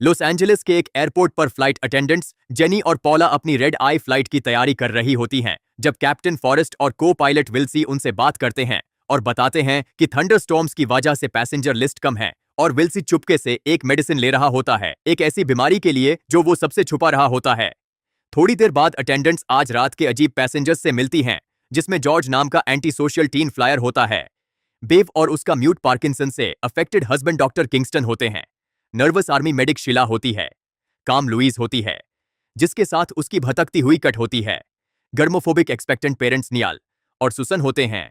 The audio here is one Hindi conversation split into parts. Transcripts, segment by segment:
लॉस एंजलिस के एक एयरपोर्ट पर फ्लाइट अटेंडेंट्स जेनी और पॉला अपनी रेड आई फ्लाइट की तैयारी कर रही होती हैं जब कैप्टन फॉरेस्ट और को पायलट विल्सी उनसे बात करते हैं और बताते हैं कि थंडरस्टॉर्म्स की वजह से पैसेंजर लिस्ट कम है और विल्सी चुपके से एक मेडिसिन ले रहा होता है, एक ऐसी बीमारी के लिए जो वो सबसे छुपा रहा होता है। थोड़ी देर बाद अटेंडेंट्स आज रात के अजीब पैसेंजर्स से मिलती हैं जिसमें जॉर्ज नाम का एंटी सोशल टीन फ्लायर होता है। बेव और उसका म्यूट पार्किंसन से अफेक्टेड हस्बैंड डॉक्टर किंगस्टन होते हैं। नर्वस आर्मी मेडिक शिला होती है। काम लुइस होती है जिसके साथ उसकी भटकती हुई कट होती है। गर्मोफोबिक एक्सपेक्टेंट पेरेंट्स नियाल और सुसन होते हैं।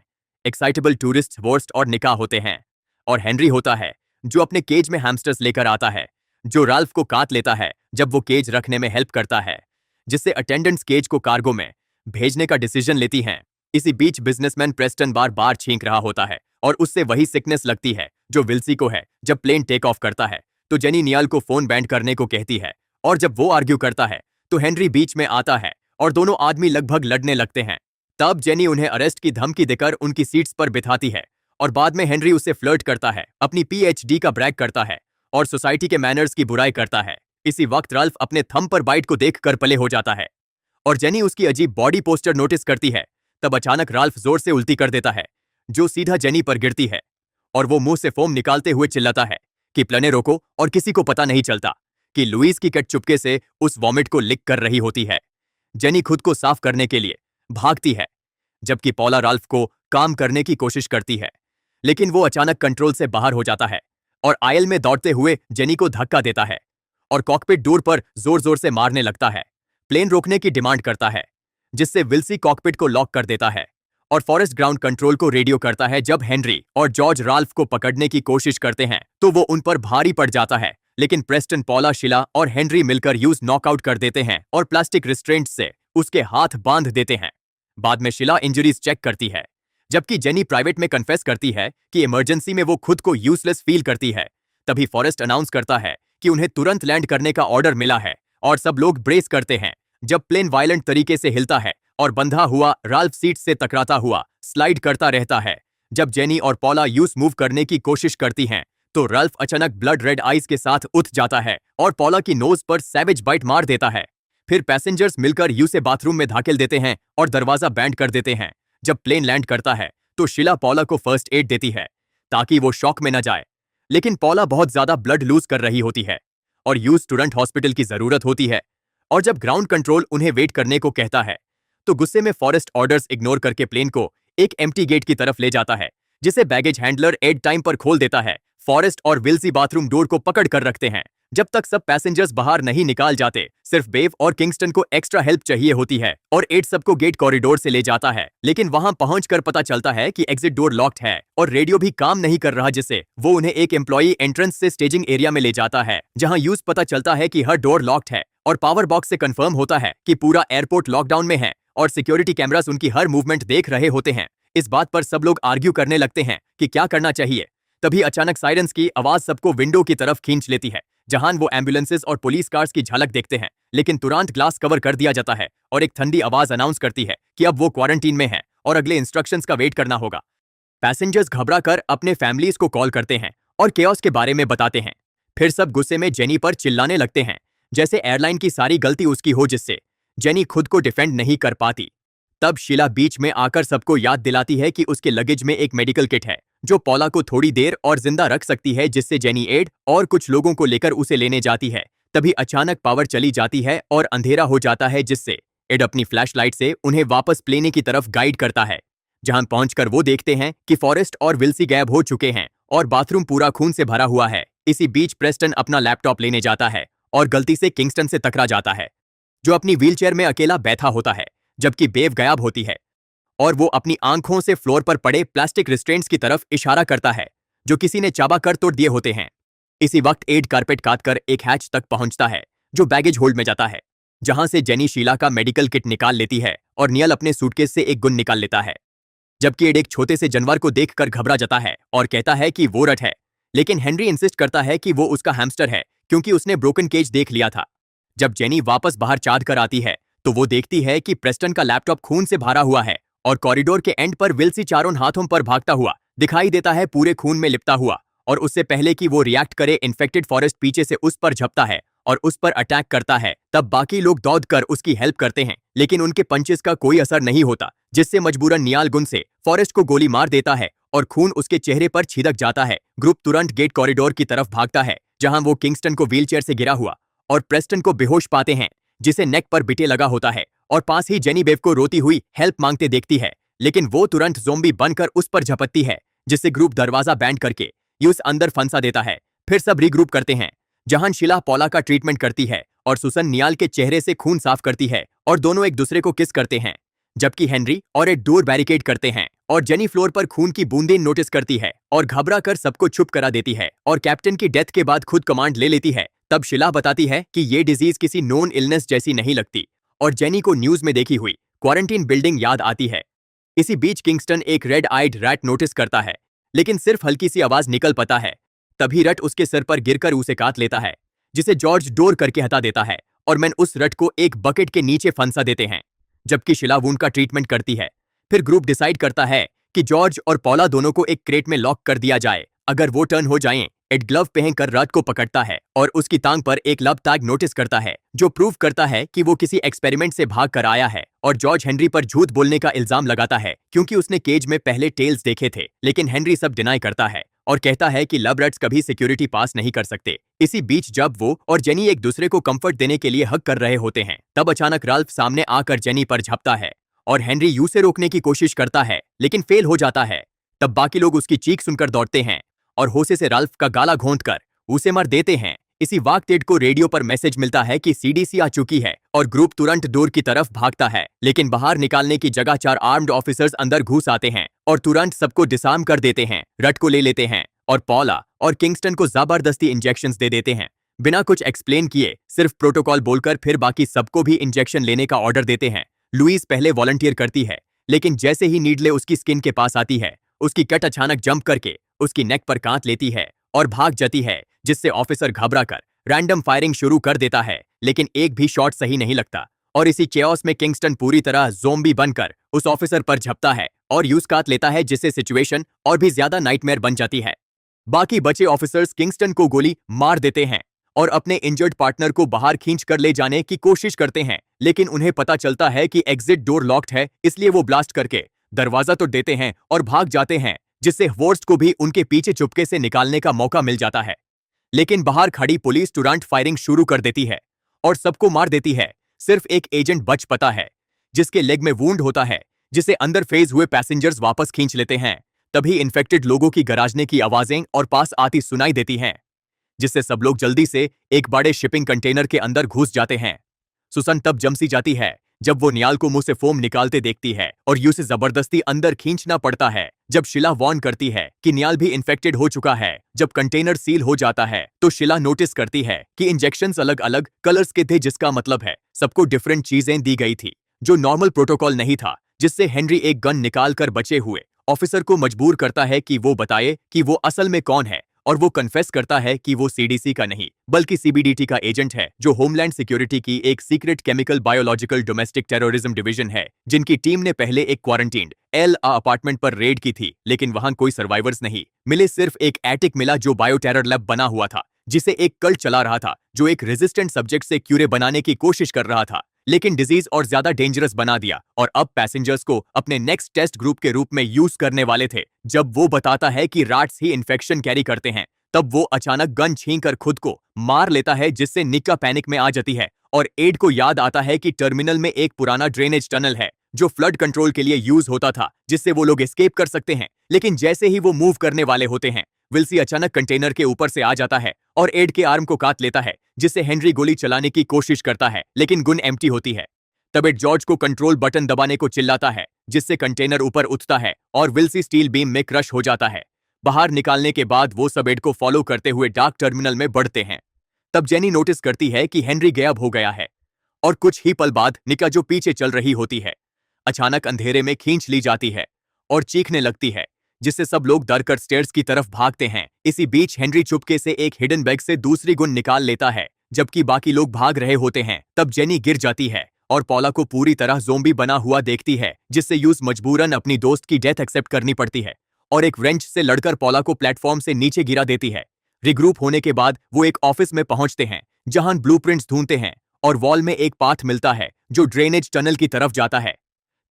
एक्साइटेबल टूरिस्ट वोर्स्ट और निकाह होते हैं। और हेनरी होता है जो अपने केज में हैमस्टर्स लेकर आता है, जो राल्फ को काट लेता है जब वो केज रखने में हेल्प करता है, जिससे अटेंडेंट्स केज को कार्गो में भेजने का डिसीजन लेती हैं। इसी बीच बिजनेसमैन प्रेस्टन बार बार छींक रहा होता है और उससे वही सिकनेस लगती है जो विल्सी को है। जब प्लेन टेक ऑफ करता है तो जेनी नियाल को फोन बैंड करने को कहती है और जब वो आर्ग्यू करता है तो हेनरी बीच में आता है और दोनों आदमी लगभग लड़ने लगते हैं। तब जेनी उन्हें अरेस्ट की धमकी देकर उनकी सीट्स पर बिठाती है और बाद में हेनरी उससे फ्लर्ट करता है, अपनी पीएचडी का ब्रैग करता है और सोसाइटी के मैनर्स की बुराई करता है। इसी वक्त राल्फ अपने थंब पर बाइट को देखकर पले हो जाता है और जेनी उसकी अजीब बॉडी पोस्टर नोटिस करती है। तब अचानक राल्फ जोर से उल्टी कर देता है जो सीधा जेनी पर गिरती है और वो मुंह से फोम निकालते हुए चिल्लाता है कि प्लेने रोको और किसी को पता नहीं चलता कि लुइस की कट चुपके से उस वॉमिट को लिक कर रही होती है। जेनी खुद को साफ करने के लिए भागती है जबकि पॉला राल्फ को काम करने की कोशिश करती है, लेकिन वो अचानक कंट्रोल से बाहर हो जाता है और आयल में दौड़ते हुए जेनी को धक्का देता है और कॉकपिट डोर पर जोर जोर से मारने लगता है। प्लेन रोकने की डिमांड करता है जिससे विल्सी कॉकपिट को लॉक कर देता है और फॉरेस्ट ग्राउंड कंट्रोल को रेडियो करता है। जब हेनरी और जॉर्ज राल्फ को पकड़ने की कोशिश करते हैं तो वो उन पर भारी पड़ जाता है, लेकिन प्रेस्टन, पॉला, शिला और हेनरी मिलकर यूज नॉकआउट कर देते हैं और प्लास्टिक रिस्ट्रेंट से उसके हाथ बांध देते हैं। बाद में शिला इंजरीज चेक करती है जबकि जेनी प्राइवेट में कन्फेस करती है कि इमरजेंसी में वो खुद को यूजलेस फील करती है। तभी फॉरेस्ट अनाउंस करता है कि उन्हें तुरंत लैंड करने का ऑर्डर मिला है और सब लोग ब्रेस करते हैं। जब प्लेन वायलेंट तरीके से हिलता है और बंधा हुआ राल्फ सीट से टकराता हुआ स्लाइड करता रहता है। जब जेनी और पॉला यूज मूव करने की कोशिश करती हैं तो राल्फ अचानक ब्लड रेड आइज के साथ उठ जाता है और पॉला की नोज पर सैवेज बाइट मार देता है। फिर पैसेंजर्स मिलकर यू से बाथरूम में धकेल देते हैं और दरवाजा बैंड कर देते हैं। जब प्लेन लैंड करता है तो शिला पॉला को फर्स्ट एड देती है ताकि वो शॉक में न जाए, लेकिन पॉला बहुत ज्यादा ब्लड लूज कर रही होती है और यूज तुरंत हॉस्पिटल की जरूरत होती है। और जब ग्राउंड कंट्रोल उन्हें वेट करने को कहता है तो गुस्से में फॉरेस्ट ऑर्डर्स इग्नोर करके प्लेन को एक एम्प्टी गेट की तरफ ले जाता है जिसे बैगेज हैंडलर एड टाइम पर खोल देता है। फॉरेस्ट और विल्सी बाथरूम डोर को पकड़ कर रखते हैं जब तक सब पैसेंजर्स बाहर नहीं निकाल जाते। सिर्फ बेव और किंगस्टन को एक्स्ट्रा हेल्प चाहिए होती है और एड सबको गेट कॉरिडोर से ले जाता है, लेकिन वहां पहुंचकर पता चलता है कि एग्जिट डोर लॉक्ड है और रेडियो भी काम नहीं कर रहा, जिससे वो उन्हें एक एम्प्लॉई एंट्रेंस से स्टेजिंग एरिया में ले जाता है जहां यूज पता चलता है कि हर डोर लॉक्ड है और पावर बॉक्स से कंफर्म होता है कि पूरा एयरपोर्ट लॉकडाउन में है और सिक्योरिटी कैमरास उनकी हर मूवमेंट देख रहे होते हैं। इस बात पर सब लोग आर्ग्यू करने लगते हैं कि क्या करना चाहिए। तभी अचानक साइरन्स की आवाज सबको विंडो की तरफ खींच लेती है जहां वो एम्बुलेंसेस और पुलिस कार्स की झलक देखते हैं, लेकिन तुरंत ग्लास कवर कर दिया जाता है और एक ठंडी आवाज अनाउंस करती है कि अब वो क्वारंटीन में है और अगले इंस्ट्रक्शंस का वेट करना होगा। पैसेंजर्स घबरा कर अपने फैमिलीज को कॉल करते हैं और केओस के बारे में बताते हैं। फिर सब गुस्से में जेनी पर चिल्लाने लगते हैं जैसे एयरलाइन की सारी गलती उसकी हो, जिससे जेनी खुद को डिफेंड नहीं कर पाती। तब शीला बीच में आकर सबको याद दिलाती है कि उसके लगेज में एक मेडिकल किट है जो पॉला को थोड़ी देर और जिंदा रख सकती है, जिससे जेनी एड और कुछ लोगों को लेकर उसे लेने जाती है। तभी अचानक पावर चली जाती है और अंधेरा हो जाता है, जिससे एड अपनी फ्लैशलाइट से उन्हें वापस प्लेने की तरफ गाइड करता है जहां पहुंचकर वो देखते हैं कि फॉरेस्ट और विल्सी गायब हो चुके हैं और बाथरूम पूरा खून से भरा हुआ है। इसी बीच प्रेस्टन अपना लैपटॉप लेने जाता है और गलती से किंगस्टन से टकरा जाता है जो अपनी व्हीलचेयर में अकेला बैठा होता है, जबकि बेव गायब होती है और वो अपनी आंखों से फ्लोर पर पड़े प्लास्टिक रिस्ट्रेंट्स की तरफ इशारा करता है जो किसी ने चाबा कर तोड़ दिए होते हैं। इसी वक्त एड कारपेट काटकर एक हैच तक पहुंचता है जो बैगेज होल्ड में जाता है, जहां से जेनी शीला का मेडिकल किट निकाल लेती है और नियल अपने सूटकेस से एक गुन निकाल लेता है, जबकि एड एक छोटे से जानवर को देखकर घबरा जाता है और कहता है कि वो रट है, लेकिन हेनरी इंसिस्ट करता है कि वो उसका हैमस्टर है क्योंकि उसने ब्रोकन केज देख लिया था। जब जेनी वापस बाहर चाद कर आती है तो वो देखती है कि प्रेस्टन का लैपटॉप खून से भरा हुआ है और कॉरिडोर के एंड पर विल्सी चारों हाथों पर भागता हुआ दिखाई देता है, पूरे खून में लिपटा हुआ और उससे पहले कि वो रिएक्ट करे इन्फेक्टेड फॉरेस्ट पीछे से उस पर झपटा है और उस पर अटैक करता है। तब बाकी लोग दौड़कर उसकी हेल्प करते हैं, लेकिन उनके पंचेस का कोई असर नहीं होता, जिससे मजबूरन नियाल गुन से फॉरेस्ट को गोली मार देता है और खून उसके चेहरे पर छिदक जाता है। ग्रुप तुरंत गेट कॉरिडोर की तरफ भागता है, जहां वो किंगस्टन को व्हीलचेयर से गिरा हुआ और प्रेस्टन को बेहोश पाते हैं, जिसे नेक पर बिटे लगा होता है, और पास ही जेनी बेव को रोती हुई हेल्प मांगते देखती है, लेकिन वो तुरंत ज़ोंबी बनकर उस पर झपटती है, जिससे ग्रुप दरवाजा बैंड करके यूस अंदर फंसा देता है। फिर सब रीग्रुप करते हैं, जहां शीला पॉला का ट्रीटमेंट करती है और सुसन नियाल के चेहरे से खून साफ करती है और दोनों एक दूसरे को किस करते हैं, जबकि हेनरी और एड डोर बैरिकेड करते हैं और जेनी फ्लोर पर खून की बूंदें नोटिस करती है और घबरा कर सबको चुप करा देती है और कैप्टन की डेथ के बाद खुद कमांड ले लेती है। तब शीला बताती है कि ये डिजीज किसी नोन इलनेस जैसी नहीं लगती और जेनी को न्यूज में देखी हुई क्वारंटीन बिल्डिंग याद आती है। इसी बीच किंगस्टन एक रेड आइड रैट नोटिस करता है, लेकिन सिर्फ हल्की सी आवाज निकल पाता है। तभी रट उसके सर पर गिरकर उसे काट लेता है, जिसे जॉर्ज डोर करके हटा देता है और मैन उस रट को एक बकेट के नीचे फंसा देते हैं, जबकि शीला वुंड का ट्रीटमेंट करती है। फिर ग्रुप डिसाइड करता है कि जॉर्ज और पॉला दोनों को एक क्रेट में लॉक कर दिया जाए। अगर वो टर्न हो जाएं, एड ग्लव पहनकर रट को पकड़ता है और उसकी टांग पर एक लव टैग नोटिस करता है, जो प्रूव करता है कि वो किसी एक्सपेरिमेंट से भाग कर आया है। और जॉर्ज हेनरी पर झूठ बोलने का इल्जाम लगाता है, क्योंकि उसने केज में पहले टेल्स देखे थे, लेकिन हेनरी सब डिनाई करता है और कहता है कि लव रट्स कभी सिक्योरिटी पास नहीं कर सकते। इसी बीच जब वो और जेनी एक दूसरे को कंफर्ट देने के लिए हक कर रहे होते हैं, तब अचानक राल्फ सामने आकर जेनी पर झपटा है और हेनरी यू से रोकने की कोशिश करता है, लेकिन फेल हो जाता है। तब बाकी लोग उसकी चीख सुनकर दौड़ते हैं और होसे से राल्फ का गाला घोंटकर उसे मार देते हैं। इसी वक्त टेड को रेडियो पर मैसेज मिलता है कि सीडीसी आ चुकी है और ग्रुप तुरंत डोर की तरफ भागता है, लेकिन बाहर निकालने की जगह 4 आर्म्ड ऑफिसर्स अंदर घुस आते हैं और तुरंत सबको डिसआर्म कर देते हैं। रट को ले लेते हैं और पॉला और किंगस्टन को जबरदस्ती इंजेक्शंस दे देते हैं, बिना कुछ एक्सप्लेन किए, सिर्फ प्रोटोकॉल बोलकर। फिर बाकी सबको भी इंजेक्शन लेने का ऑर्डर देते हैं। लुइस पहले वॉलंटियर करती है, लेकिन जैसे ही नीडले उसकी स्किन के पास आती है, उसकी कट अचानक जंप करके उसकी नेक पर काट लेती है और भाग जाती है, जिससे ऑफिसर घबरा कर रैंडम फायरिंग शुरू कर देता है, लेकिन एक भी शॉट सही नहीं लगता। और इसी चेओस में किंगस्टन पूरी तरह ज़ोंबी बनकर उस ऑफिसर पर झपटा है और यूज काट लेता है, जिससे सिचुएशन और भी ज्यादा नाइटमेयर बन जाती है। बाकी बचे ऑफिसर्स किंगस्टन को गोली मार देते हैं और अपने इंजर्ड पार्टनर को बाहर खींच कर ले जाने की कोशिश करते हैं, लेकिन उन्हें पता चलता है कि एग्जिट डोर लॉक्ड है, इसलिए वो ब्लास्ट करके दरवाजा तो देते हैं और भाग जाते हैं, जिससे वॉर्स्ट को भी उनके पीछे चुपके से निकालने का मौका मिल जाता है। लेकिन बाहर खड़ी पुलिस तुरंत फायरिंग शुरू कर देती है और सबको मार देती है। सिर्फ एक एजेंट बच पाता है, जिसके लेग में वुंड होता है, जिसे अंदर फेज हुए पैसेंजर्स वापस खींच लेते हैं। तभी इन्फेक्टेड लोगों की गराजने की आवाजें और पास आती सुनाई देती हैं, जिससे सब लोग जल्दी से एक बड़े शिपिंग कंटेनर के अंदर घुस जाते हैं। सुसन तब जमसी जाती है जब वो नियाल को मुंह से फोम निकालते देखती है और यू से जबरदस्ती अंदर खींचना पड़ता है। जब शीला वार्न करती है कि नियाल भी इन्फेक्टेड हो चुका है, जब कंटेनर सील हो जाता है, तो शीला नोटिस करती है कि इंजेक्शंस अलग अलग कलर्स के थे, जिसका मतलब है सबको डिफरेंट चीजें दी गई थी, जो नॉर्मल प्रोटोकॉल नहीं था। जिससे हेनरी एक गन निकाल कर बचे हुए ऑफिसर को मजबूर करता है कि वो बताए कि वो असल में कौन है, और वो कन्फेस करता है कि वो सीडीसी का नहीं बल्कि सीबीडीटी का एजेंट है, जो होमलैंड सिक्योरिटी की एक secret chemical biological domestic terrorism division है, जिनकी टीम ने पहले एक क्वारंटीन्ड अपार्टमेंट पर रेड की थी, लेकिन वहां कोई सर्वाइवर्स नहीं मिले। सिर्फ एक एटिक मिला जो बायो टेरर लैब बना हुआ था, जिसे एक कल्ट चला रहा था, जो एक रेजिस्टेंट सब्जेक्ट से क्यूरे बनाने की कोशिश कर रहा था, लेकिन डिजीज और ज्यादा डेंजरस बना दिया और अब पैसेंजर्स को अपने नेक्स्ट टेस्ट ग्रुप के रूप में यूज करने वाले थे। जब वो बताता है कि रैट्स ही इन्फेक्शन कैरी करते हैं, तब वो अचानक गन छीनकर खुद को मार लेता है, जिससे निक्का पैनिक में आ जाती है और एड को याद आता है कि टर्मिनल में एक पुराना ड्रेनेज टनल है जो फ्लड कंट्रोल के लिए यूज होता था, जिससे वो लोग एस्केप कर सकते हैं। लेकिन जैसे ही वो मूव करने वाले होते हैं, विल्सी अचानक कंटेनर के ऊपर से आ जाता है और एड के आर्म को काट लेता है, जिससे हेनरी गोली चलाने की कोशिश करता है, लेकिन गन एम्प्टी होती है। तब एड जॉर्ज को कंट्रोल बटन दबाने को चिल्लाता है, जिससे कंटेनर ऊपर उठता है और विल्सी स्टील बीम में क्रश हो जाता है। बाहर निकालने के बाद वो सब एड को फॉलो करते हुए डार्क टर्मिनल में बढ़ते हैं। तब जेनी नोटिस करती है कि हेनरी गायब हो गया है और कुछ ही पल बाद निका, जो पीछे चल रही होती है, अचानक अंधेरे में खींच ली जाती है और चीखने लगती है, जिससे सब लोग डरकर स्टेयर्स की तरफ भागते हैं। इसी बीच हेनरी चुपके से एक हिडन बैग से दूसरी गन निकाल लेता है, जबकि बाकी लोग भाग रहे होते हैं। तब जेनी गिर जाती है और पॉला को पूरी तरह ज़ोंबी बना हुआ देखती है, जिससे यूज मजबूरन अपनी दोस्त की डेथ एक्सेप्ट करनी पड़ती है और एक wrench से लड़कर पॉला को प्लेटफॉर्म से नीचे गिरा देती है। रिग्रुप होने के बाद वो एक ऑफिस में पहुंचते हैं जहां ब्लूप्रिंट्स ढूंढते हैं और वॉल में एक पाथ मिलता है जो ड्रेनेज टनल की तरफ जाता है।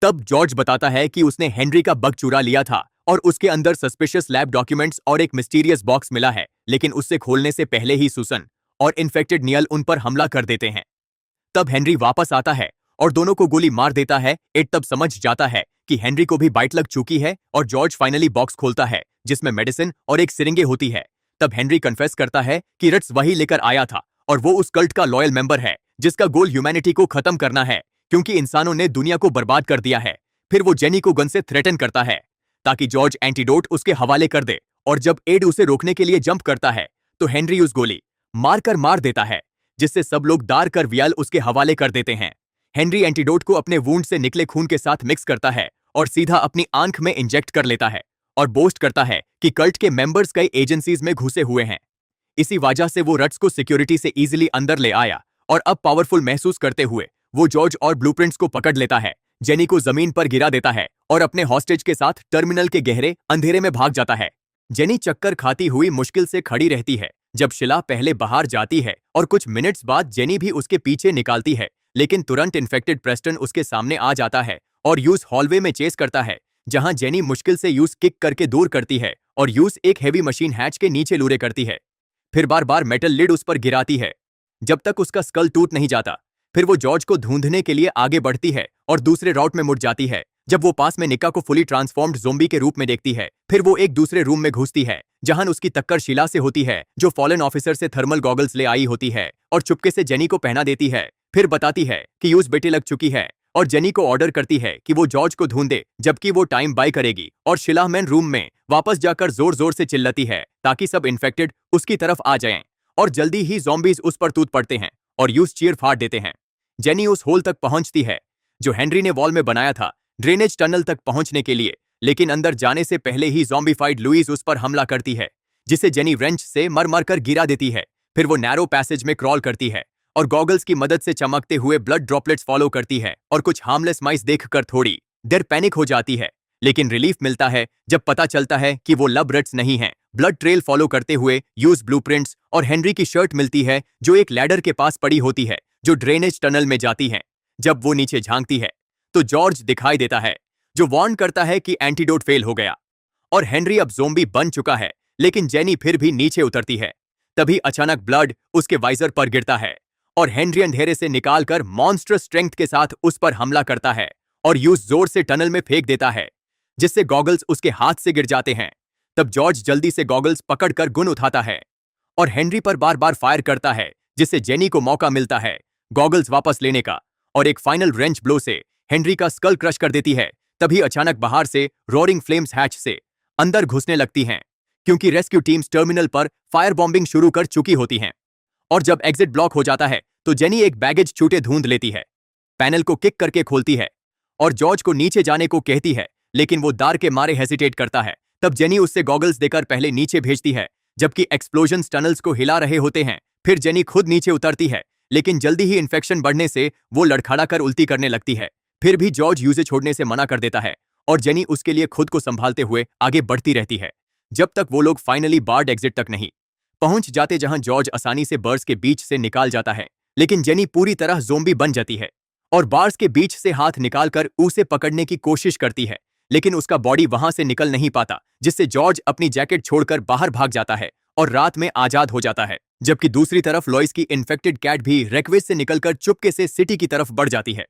तब जॉर्ज बताता है कि उसने हेनरी का बग चुरा लिया था और उसके अंदर सस्पिशियस लैब डॉक्यूमेंट्स और एक मिस्टीरियस बॉक्स मिला है, लेकिन उससे खोलने से पहले ही सुसन और इन्फेक्टेड नियल उन पर हमला कर देते हैं। तब हेनरी वापस आता है और दोनों को गोली मार देता है। एड तब समझ जाता है कि हेनरी को भी बाइट लग चुकी है और जॉर्ज फाइनली बॉक्स खोलता है जिसमें मेडिसिन और एक सिरिंगे होती है। तब हेनरी कन्फेस करता है कि रट्स वही लेकर आया था और वो उस कल्ट का लॉयल मेंबर है जिसका गोल ह्यूमैनिटी को खत्म करना है क्योंकि इंसानों ने दुनिया को बर्बाद कर दिया है। फिर वो जेनी को गन से थ्रेटन करता है ताकि जॉर्ज एंटीडोट उसके हवाले कर दे और जब एड उसे रोकने के लिए जंप करता है तो हेनरी उस गोली मार देता है जिससे सब लोग दार कर वियल उसके हवाले कर देते हैं। हेनरी एंटीडोट को अपने वुंड से निकले खून के साथ मिक्स करता है और सीधा अपनी आंख में इंजेक्ट कर लेता है और बोस्ट करता है कि कल्ट के मेंबर्स कई एजेंसीज में घुसे हुए हैं। इसी वजह से वो रट्स को सिक्योरिटी से इजीली अंदर ले आया और अब पावरफुल महसूस करते हुए वो जॉर्ज और ब्लूप्रिंट्स को पकड़ लेता है, जेनी को जमीन पर गिरा देता है और अपने हॉस्टेज के साथ टर्मिनल के गहरे अंधेरे में भाग जाता है। जेनी चक्कर खाती हुई मुश्किल से खड़ी रहती है जब शिला पहले बाहर जाती है और कुछ मिनट्स बाद जेनी भी उसके पीछे निकालती है, लेकिन तुरंत इन्फेक्टेड प्रेस्टन उसके सामने आ जाता है और यूज हॉलवे में चेस करता है जहां जेनी मुश्किल से यूज किक करके दूर करती है और यूज एक हेवी मशीन हैच के नीचे लूरे करती है। फिर बार बार मेटल लिड उस पर गिराती है जब तक उसका स्कल टूट नहीं जाता। फिर वो जॉर्ज को ढूंढने के लिए आगे बढ़ती है और दूसरे राउट में मुड़ जाती है जब वो पास में निका को फुली ट्रांसफॉर्म्ड ज़ोंबी के रूप में देखती है। फिर वो एक दूसरे रूम में घुसती है जहां उसकी टक्कर शीला से होती है जो फॉलन ऑफिसर से थर्मल गॉगल्स ले आई होती है और चुपके से जेनी को पहना देती है। फिर बताती है कि यूज बेटे लग चुकी है और जेनी को ऑर्डर करती है कि वो जॉर्ज को ढूंढे जबकि वो टाइम बाय करेगी और शिला मैन रूम में वापस जाकर जोर जोर से चिल्लाती है ताकि सब इन्फेक्टेड उसकी तरफ आ जाएं और जल्दी ही ज़ॉम्बीज उस पर टूट पड़ते हैं और यूज चीयर फाड़ देते हैं। जेनी उस होल तक पहुंचती है जो हेनरी ने वॉल में बनाया था ड्रेनेज टनल तक पहुंचने के लिए, लेकिन अंदर जाने से पहले ही ज़ॉम्बीफाइड लुइस उस पर हमला करती है जिसे जेनी रेंच से मर कर गिरा देती है। फिर वो नैरो पैसेज में क्रॉल करती है और गॉगल्स की मदद से चमकते हुए ब्लड ड्रॉपलेट्स फॉलो करती है और कुछ हार्मलेस माइस देखकर थोड़ी देर पैनिक हो जाती है, लेकिन रिलीफ मिलता है जब पता चलता है कि वो लब रट्स नहीं हैं। ब्लड ट्रेल फॉलो करते हुए यूज ब्लूप्रिंट्स और हेनरी की शर्ट मिलती है जो एक लैडर के पास पड़ी होती है जो ड्रेनेज टनल में जाती है। जब वो नीचे झांकती है तो जॉर्ज दिखाई देता है जो वार्न करता है कि एंटीडोट फेल हो गया और हेनरी अब ज़ोंबी बन चुका है, लेकिन जेनी फिर भी नीचे उतरती है। तभी अचानक ब्लड उसके वाइजर पर गिरता है और हेनरी अंधेरे से निकालकर मॉन्स्टरस स्ट्रेंथ के साथ उस पर हमला करता है और यूज जोर से टनल में फेंक देता है जिससे गॉगल्स उसके हाथ से गिर जाते हैं। तब जॉर्ज जल्दी से गॉगल्स पकड़कर गन उठाता है और हेनरी पर बार बार फायर करता है जिससे जेनी को मौका मिलता है गॉगल्स वापस लेने का और एक फाइनल रेंच ब्लो से हेनरी का स्कल क्रश कर देती है। तभी अचानक बाहर से रोरिंग फ्लेम्स हैच से अंदर घुसने लगती हैं क्योंकि रेस्क्यू टीम्स टर्मिनल पर फायर बॉम्बिंग शुरू कर चुकी होती हैं और जब एग्जिट ब्लॉक हो जाता है तो जेनी एक बैगेज छूटे ढूंढ लेती है, पैनल को किक करके खोलती है और जॉर्ज को नीचे जाने को कहती है, लेकिन वो दार के मारे हेसिटेट करता है। तब जेनी उससे गॉगल्स देकर पहले नीचे भेजती है जबकि एक्सप्लोजन्स टनल्स को हिला रहे होते हैं। फिर जेनी खुद नीचे उतरती है, लेकिन जल्दी ही इन्फेक्शन बढ़ने से वो लड़खड़ा कर उल्टी करने लगती है। फिर भी जॉर्ज यूजे छोड़ने से मना कर देता है और जेनी उसके लिए खुद को संभालते हुए आगे बढ़ती रहती है जब तक वो लोग फाइनली बार्ड एग्जिट तक नहीं पहुंच जाते जहां जॉर्ज आसानी से बर्स के बीच से निकाल जाता है, लेकिन जेनी पूरी तरह ज़ोंबी बन जाती है और बार्स के बीच से हाथ निकालकर उसे पकड़ने की कोशिश करती है, लेकिन उसका बॉडी वहां से निकल नहीं पाता जिससे जॉर्ज अपनी जैकेट छोड़कर बाहर भाग जाता है और रात में आजाद हो जाता है। जबकि दूसरी तरफ लॉइस की इन्फेक्टेड कैट भी रेक्वेज से निकलकर चुपके से सिटी की तरफ बढ़ जाती है।